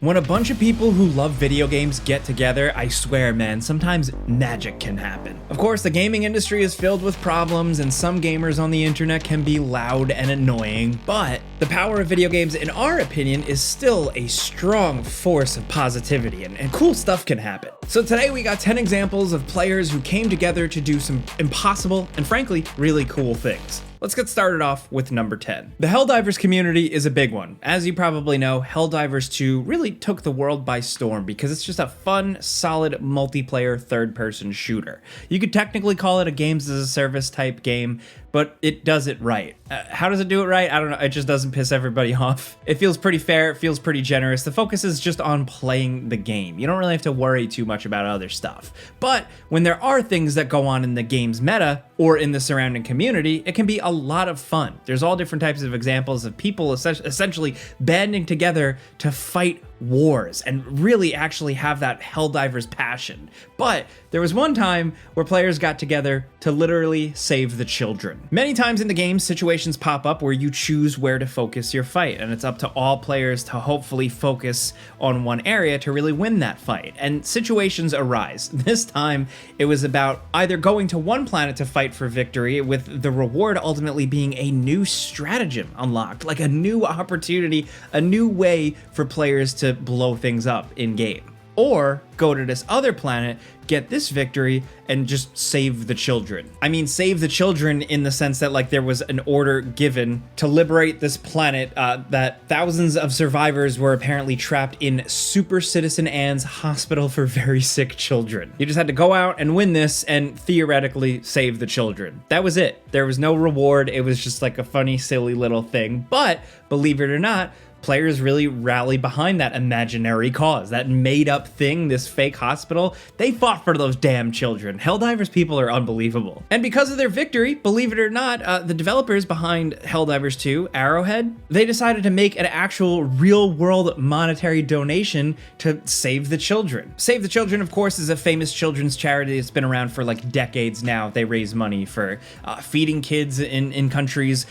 When a bunch of people who love video games get together, I swear, man, sometimes magic can happen. Of course, the gaming industry is filled with problems, and some gamers on the internet can be loud and annoying, but the power of video games, in our opinion, is still a strong force of positivity, and cool stuff can happen. So today we got 10 examples of players who came together to do some impossible and frankly, really cool things. Let's get started off with number 10. The Helldivers community is a big one. As you probably know, Helldivers 2 really took the world by storm because it's just a fun, solid multiplayer third-person shooter. You could technically call it a games as a service type game, but it does it right. How does it do it right? I don't know, it just doesn't piss everybody off. It feels pretty fair, it feels pretty generous. The focus is just on playing the game. You don't really have to worry too much about other stuff. But when there are things that go on in the game's meta or in the surrounding community, it can be a lot of fun. There's all different types of examples of people essentially banding together to fight wars and really actually have that Helldivers passion. But there was one time where players got together to literally save the children. Many times in the game, situations pop up where you choose where to focus your fight, and it's up to all players to hopefully focus on one area to really win that fight. And situations arise. This time, it was about either going to one planet to fight for victory, with the reward ultimately being a new stratagem unlocked, like a new opportunity, a new way for players to blow things up in game. Or go to this other planet, get this victory, and just save the children. I mean, save the children in the sense that like there was an order given to liberate this planet that thousands of survivors were apparently trapped in Super Citizen Anne's hospital for very sick children. You just had to go out and win this and theoretically save the children. That was it. There was no reward. It was just like a funny, silly little thing. But believe it or not, players really rally behind that imaginary cause, that made-up thing, this fake hospital. They fought for those damn children. Helldivers people are unbelievable. And because of their victory, believe it or not, the developers behind Helldivers 2, Arrowhead, they decided to make an actual real-world monetary donation to Save the Children. Save the Children, of course, is a famous children's charity that's been around for like decades now. They raise money for feeding kids in countries,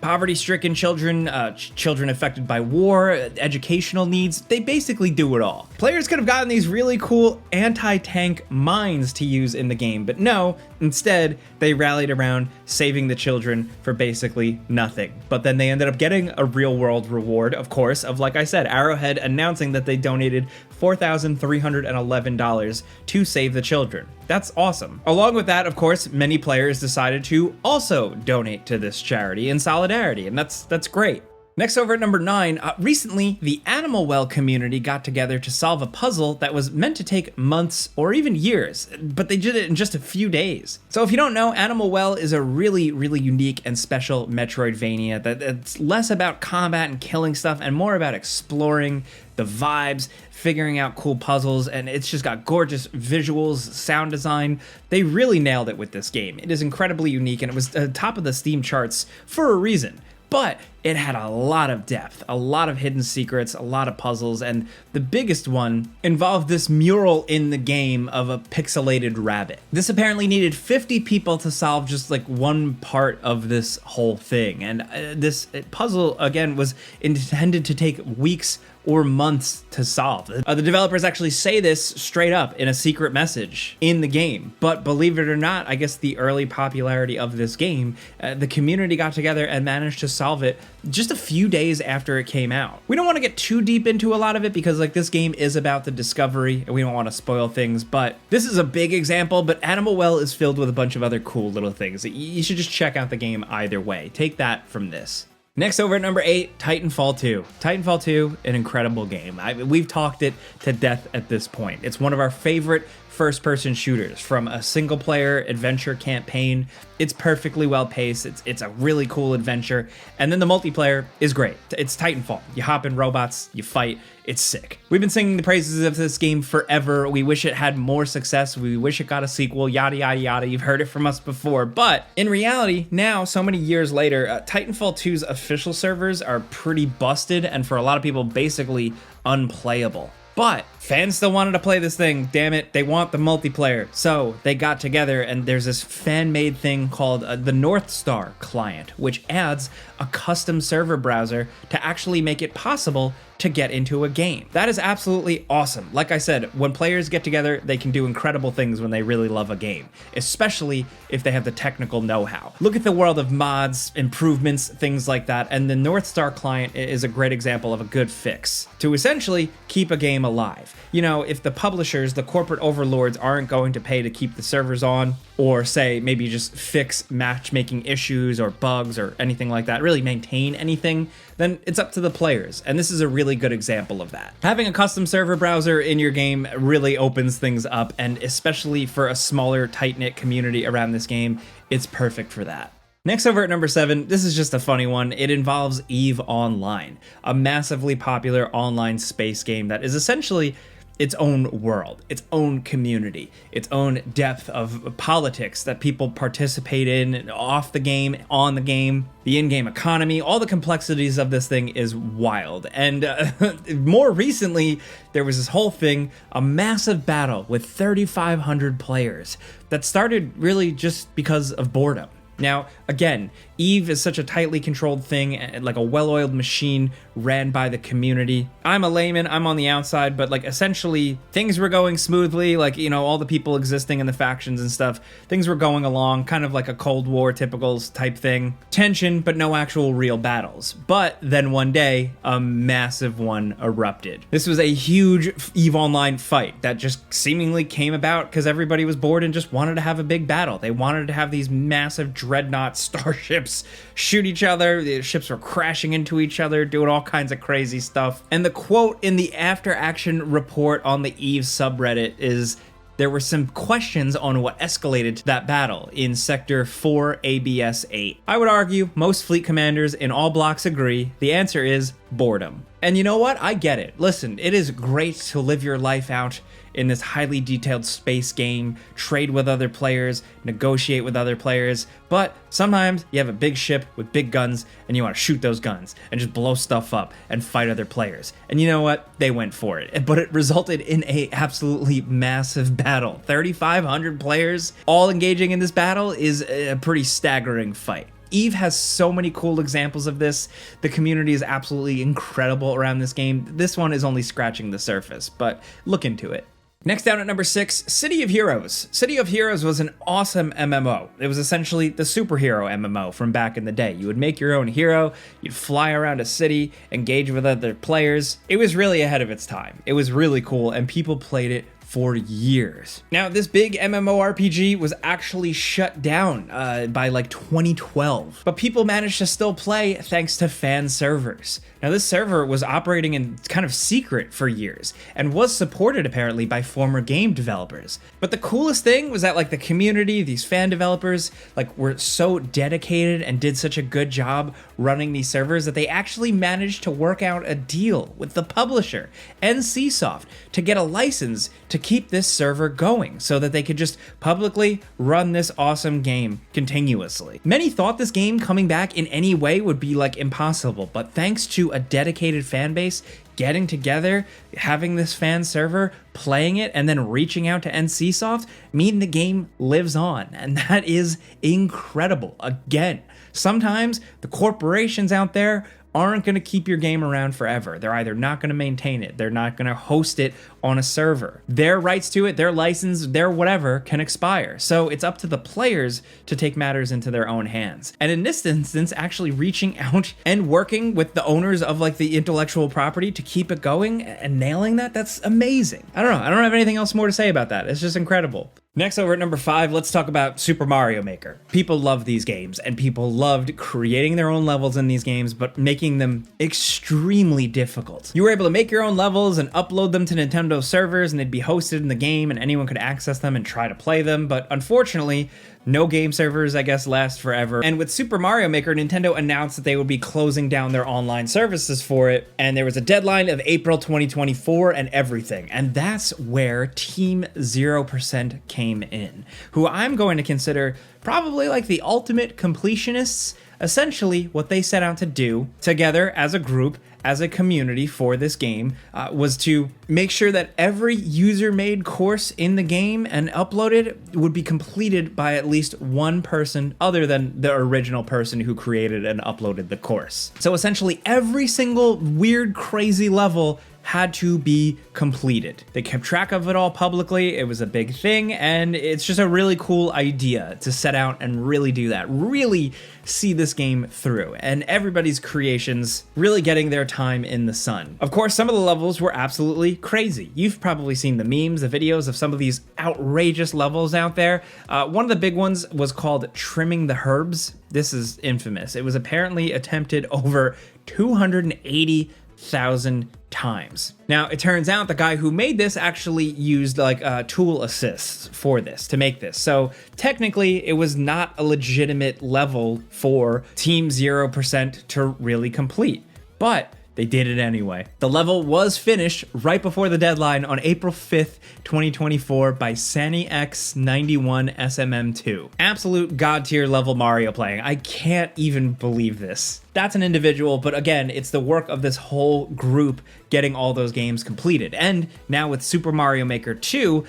poverty-stricken children, children affected by war, educational needs. They basically do it all. Players could have gotten these really cool anti-tank mines to use in the game, but no, instead they rallied around saving the children for basically nothing. But then they ended up getting a real-world reward, of course, of, like I said, Arrowhead announcing that they donated $4,311 to save the children. That's awesome. Along with that, of course, many players decided to also donate to this charity in solidarity, and that's great. Next, over at number 9, recently the Animal Well community got together to solve a puzzle that was meant to take months or even years, but they did it in just a few days. So if you don't know, Animal Well is a really, really unique and special Metroidvania that's less about combat and killing stuff and more about exploring the vibes, figuring out cool puzzles, and it's just got gorgeous visuals, sound design. They really nailed it with this game. It is incredibly unique, and it was top of the Steam charts for a reason. But it had a lot of depth, a lot of hidden secrets, a lot of puzzles, and the biggest one involved this mural in the game of a pixelated rabbit. This apparently needed 50 people to solve just like one part of this whole thing, and this puzzle, again, was intended to take weeks or months to solve. The developers actually say this straight up in a secret message in the game, but believe it or not, I guess the early popularity of this game, the community got together and managed to solve it just a few days after it came out. We don't want to get too deep into a lot of it because like this game is about the discovery and we don't want to spoil things, but this is a big example, but Animal Well is filled with a bunch of other cool little things. You should just check out the game either way. Take that from this. Next, over at number 8, Titanfall 2. Titanfall 2, an incredible game. We've talked it to death at this point. It's one of our favorite first-person shooters. From a single-player adventure campaign, it's perfectly well-paced, it's a really cool adventure, and then the multiplayer is great. It's Titanfall. You hop in robots, you fight, it's sick. We've been singing the praises of this game forever. We wish it had more success, we wish it got a sequel, yada yada yada. You've heard it from us before, but in reality, now, so many years later, Titanfall 2's official servers are pretty busted, and for a lot of people, basically unplayable. But fans still wanted to play this thing, damn it, they want the multiplayer. So they got together and there's this fan-made thing called the North Star client, which adds a custom server browser to actually make it possible to get into a game. That is absolutely awesome. Like I said, when players get together, they can do incredible things when they really love a game, especially if they have the technical know-how. Look at the world of mods, improvements, things like that, and the North Star client is a great example of a good fix to essentially keep a game alive. You know, if the publishers, the corporate overlords, aren't going to pay to keep the servers on, or say maybe just fix matchmaking issues or bugs or anything like that, really maintain anything, then it's up to the players. And this is a really good example of that. Having a custom server browser in your game really opens things up, and especially for a smaller, tight-knit community around this game, it's perfect for that. Next, over at number 7, this is just a funny one. It involves EVE Online, a massively popular online space game that is essentially its own world, its own community, its own depth of politics that people participate in off the game, on the game, the in-game economy. All the complexities of this thing is wild. And more recently, there was this whole thing, a massive battle with 3,500 players that started really just because of boredom. Now, again, EVE is such a tightly controlled thing, like a well-oiled machine ran by the community. I'm a layman, I'm on the outside, but like essentially things were going smoothly, like, you know, all the people existing in the factions and stuff, things were going along, kind of like a Cold War typical type thing. Tension, but no actual real battles. But then one day, a massive one erupted. This was a huge EVE Online fight that just seemingly came about because everybody was bored and just wanted to have a big battle. They wanted to have these massive dreadnought starships shoot each other. The ships were crashing into each other, doing all kinds of crazy stuff. And the quote in the after action report on the EVE subreddit is, there were some questions on what escalated to that battle in Sector 4 ABS 8. I would argue most fleet commanders in all blocks agree. The answer is boredom. And you know what? I get it. Listen, it is great to live your life out in this highly detailed space game, trade with other players, negotiate with other players, but sometimes you have a big ship with big guns and you want to shoot those guns and just blow stuff up and fight other players. And you know what? They went for it, but it resulted in a absolutely massive battle. 3,500 players all engaging in this battle is a pretty staggering fight. EVE has so many cool examples of this. The community is absolutely incredible around this game. This one is only scratching the surface, but look into it. Next down at number 6, City of Heroes. City of Heroes was an awesome MMO. It was essentially the superhero MMO from back in the day. You would make your own hero, you'd fly around a city, engage with other players. It was really ahead of its time. It was really cool, and people played it for years. Now, this big MMORPG was actually shut down by like 2012, but people managed to still play thanks to fan servers. Now, this server was operating in kind of secret for years and was supported apparently by former game developers. But the coolest thing was that like the community, these fan developers, like were so dedicated and did such a good job running these servers that they actually managed to work out a deal with the publisher, NCSoft, to get a license to keep this server going so that they could just publicly run this awesome game continuously. Many thought this game coming back in any way would be like impossible, but thanks to a dedicated fan base getting together, having this fan server, playing it, and then reaching out to NCSoft, mean the game lives on, and that is incredible. Again, sometimes the corporations out there aren't going to keep your game around forever. They're either not going to maintain it, they're not going to host it on a server. Their rights to it, their license, their whatever can expire. So it's up to the players to take matters into their own hands. And in this instance, actually reaching out and working with the owners of like the intellectual property to keep it going and nailing that, that's amazing. I don't know. I don't have anything else more to say about that. It's just incredible. Next, over at number 5, let's talk about Super Mario Maker. People love these games, and people loved creating their own levels in these games, but making them extremely difficult. You were able to make your own levels and upload them to Nintendo servers, and they'd be hosted in the game, and anyone could access them and try to play them, but unfortunately, no game servers, I guess, last forever. And with Super Mario Maker, Nintendo announced that they would be closing down their online services for it, and there was a deadline of April 2024 and everything. And that's where Team 0% came in, who I'm going to consider probably like the ultimate completionists. essentially what they set out to do together as a group, as a community for this game, was to make sure that every user-made course in the game and uploaded would be completed by at least one person other than the original person who created and uploaded the course. So essentially every single weird, crazy level had to be completed. They kept track of it all publicly. It was a big thing, and it's just a really cool idea to set out and really do that. Really see this game through, and everybody's creations really getting their time in the sun. Of course, some of the levels were absolutely crazy. You've probably seen the memes, the videos of some of these outrageous levels out there. One of the big ones was called Trimming the Herbs. This is infamous. It was apparently attempted over 280,000 times. Now, it turns out the guy who made this actually used like tool assists for this, to make this. So technically, it was not a legitimate level for Team 0% to really complete, but they did it anyway. The level was finished right before the deadline on April 5th, 2024 by SannyX91SMM2. Absolute god tier level Mario playing. I can't even believe this. That's an individual, but again, it's the work of this whole group getting all those games completed. And now with Super Mario Maker 2,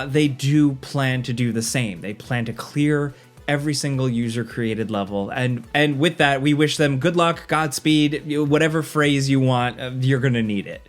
they do plan to do the same. They plan to clear every single user created level, and with that, we wish them good luck, Godspeed, whatever phrase you want, you're gonna need it.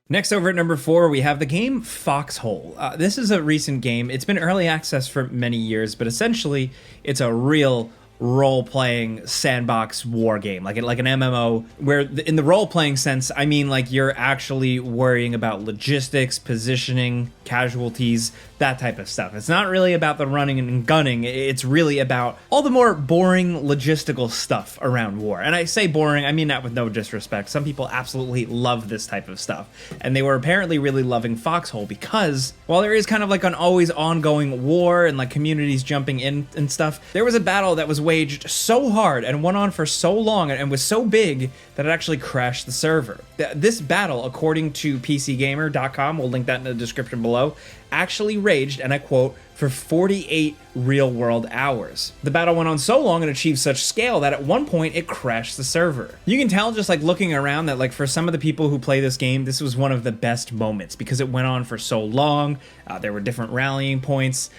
Next, over at number 4, we have the game Foxhole. This is a recent game. It's been early access for many years, but essentially it's a real role-playing sandbox war game, like an MMO, where in the role-playing sense, I mean like you're actually worrying about logistics, positioning, casualties, that type of stuff. It's not really about the running and gunning, it's really about all the more boring logistical stuff around war. And I say boring, I mean that with no disrespect. Some people absolutely love this type of stuff, and they were apparently really loving Foxhole because while there is kind of like an always ongoing war and like communities jumping in and stuff, there was a battle that was waged so hard and went on for so long and was so big that it actually crashed the server. This battle, according to PCGamer.com, we'll link that in the description below, actually raged, and I quote, for 48 real-world hours. The battle went on so long and achieved such scale that at one point it crashed the server. You can tell just like looking around that like for some of the people who play this game, this was one of the best moments because it went on for so long. There were different rallying points,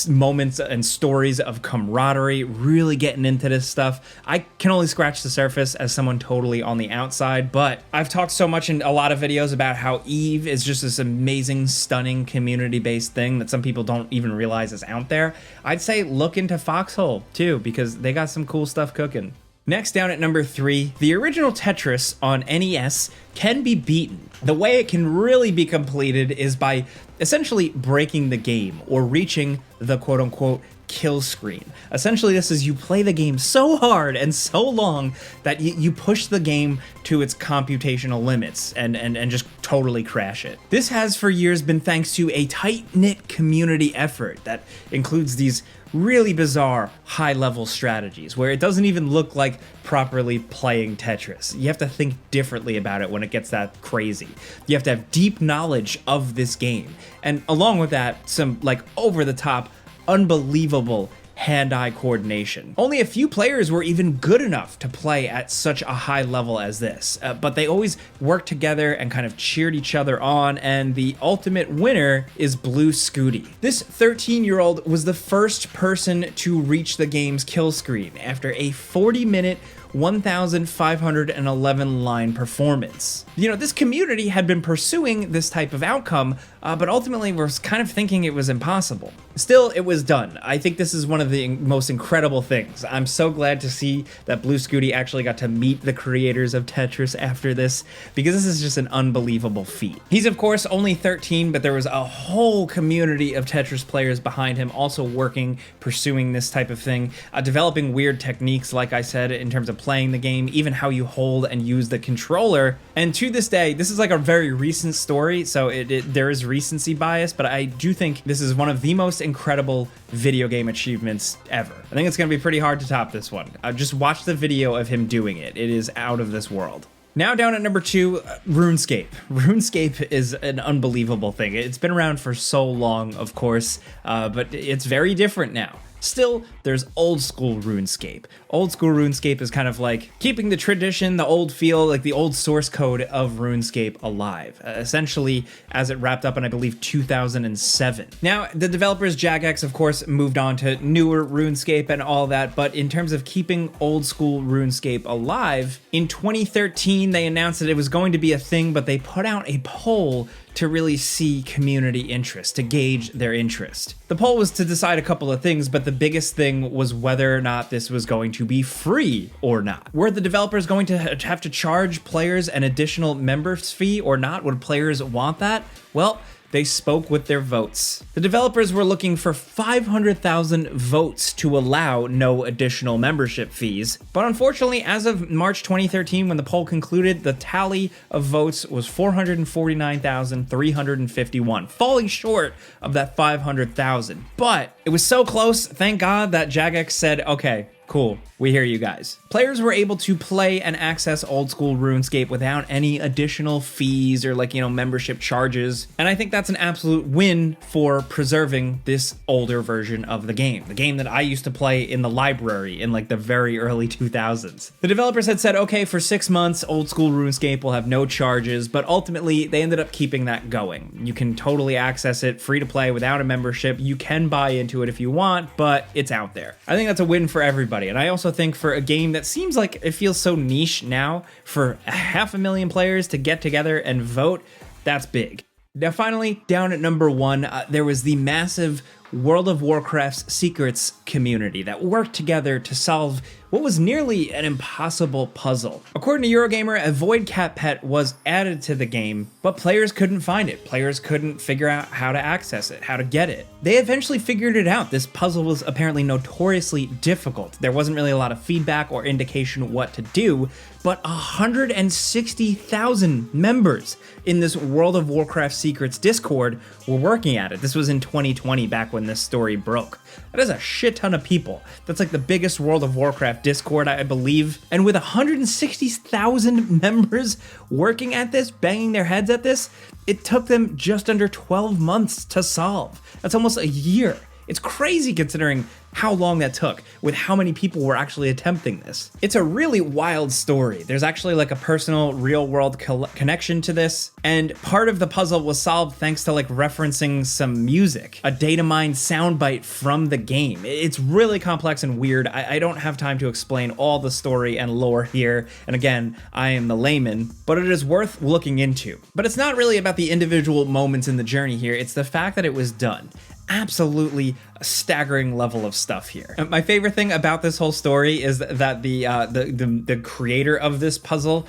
moments and stories of camaraderie, really getting into this stuff. I can only scratch the surface as someone totally on the outside, but I've talked so much in a lot of videos about how EVE is just this amazing, stunning community-based thing that some people don't even realize is out there. I'd say look into Foxhole too, because they got some cool stuff cooking. Next, down at number 3, the original Tetris on NES can be beaten. The way it can really be completed is by essentially breaking the game or reaching the quote-unquote kill screen. Essentially, this is you play the game so hard and so long that you push the game to its computational limits and just totally crash it. This has for years been thanks to a tight-knit community effort that includes these really bizarre high-level strategies where it doesn't even look like properly playing Tetris. You have to think differently about it when it gets that crazy. You have to have deep knowledge of this game, and along with that, some like over-the-top, unbelievable hand-eye coordination. Only a few players were even good enough to play at such a high level as this, but they always worked together and kind of cheered each other on, and the ultimate winner is Blue Scooty. This 13-year-old was the first person to reach the game's kill screen after a 40-minute 1,511 line performance. You know, this community had been pursuing this type of outcome, but ultimately was kind of thinking it was impossible. Still, it was done. I think this is one of the most incredible things. I'm so glad to see that Blue Scooty actually got to meet the creators of Tetris after this, because this is just an unbelievable feat. He's of course only 13, but there was a whole community of Tetris players behind him also working, pursuing this type of thing, developing weird techniques, like I said, in terms of playing the game, even how you hold and use the controller. And to this day, this is like a very recent story, so there is recency bias, but I do think this is one of the most incredible video game achievements ever. I think it's going to be pretty hard to top this one. Just watch the video of him doing it. It is out of this world. Now down at number 2, RuneScape. RuneScape is an unbelievable thing. It's been around for so long, of course, but it's very different now. Still, there's old school RuneScape. Old school RuneScape is kind of like keeping the tradition, the old feel, like the old source code of RuneScape alive, essentially as it wrapped up in, I believe, 2007. Now, the developers Jagex, of course, moved on to newer RuneScape and all that, but in terms of keeping old school RuneScape alive, in 2013, they announced that it was going to be a thing, but they put out a poll to really see community interest, to gauge their interest. The poll was to decide a couple of things, but the biggest thing was whether or not this was going to be free or not. Were the developers going to have to charge players an additional members fee or not? Would players want that? Well, they spoke with their votes. The developers were looking for 500,000 votes to allow no additional membership fees. But unfortunately, as of March 2013, when the poll concluded, the tally of votes was 449,351, falling short of that 500,000. But it was so close, thank God, that Jagex said, okay, cool, we hear you guys. Players were able to play and access old school RuneScape without any additional fees or membership charges. And I think that's an absolute win for preserving this older version of the game that I used to play in the library in the very early 2000s. The developers had said, okay, for 6 months, old school RuneScape will have no charges, but ultimately they ended up keeping that going. You can totally access it free to play without a membership. You can buy into it if you want, but it's out there. I think that's a win for everybody. And I also think for a game that seems like it feels so niche now, for 500,000 players to get together and vote, that's big. Now finally, down at number 1, there was the massive World of Warcraft's secrets community that worked together to solve what was nearly an impossible puzzle. According to Eurogamer, a void cat pet was added to the game, but players couldn't find it. Players couldn't figure out how to access it, how to get it. They eventually figured it out. This puzzle was apparently notoriously difficult. There wasn't really a lot of feedback or indication what to do, but 160,000 members in this World of Warcraft Secrets Discord were working at it. This was in 2020, back when this story broke. That is a shit ton of people. That's like the biggest World of Warcraft Discord, I believe. And with 160,000 members working at this, banging their heads at this, it took them just under 12 months to solve. That's almost a year. It's crazy considering how long that took, with how many people were actually attempting this. It's a really wild story. There's actually a personal real-world connection to this, and part of the puzzle was solved thanks to referencing some music, a data mine soundbite from the game. It's really complex and weird. I don't have time to explain all the story and lore here, and again, I am the layman, but it is worth looking into. But it's not really about the individual moments in the journey here, it's the fact that it was done. Absolutely a staggering level of stuff here. And my favorite thing about this whole story is that the creator of this puzzle,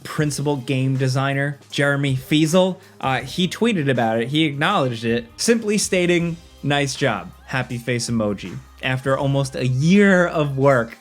principal game designer Jeremy Fiesel, he tweeted about it. He acknowledged it, simply stating, "Nice job, happy face emoji." After almost a year of work.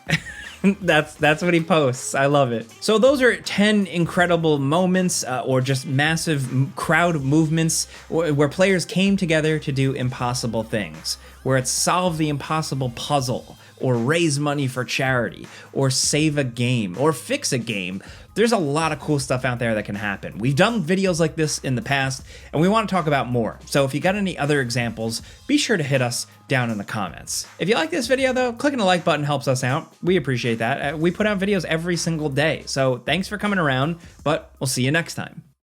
That's what he posts. I love it. So those are 10 incredible moments or just massive crowd movements where players came together to do impossible things, where it's solve the impossible puzzle, or raise money for charity, or save a game, or fix a game. There's a lot of cool stuff out there that can happen. We've done videos like this in the past, and we want to talk about more. So if you got any other examples, be sure to hit us down in the comments. If you like this video though, clicking the like button helps us out. We appreciate that. We put out videos every single day. So thanks for coming around, but we'll see you next time.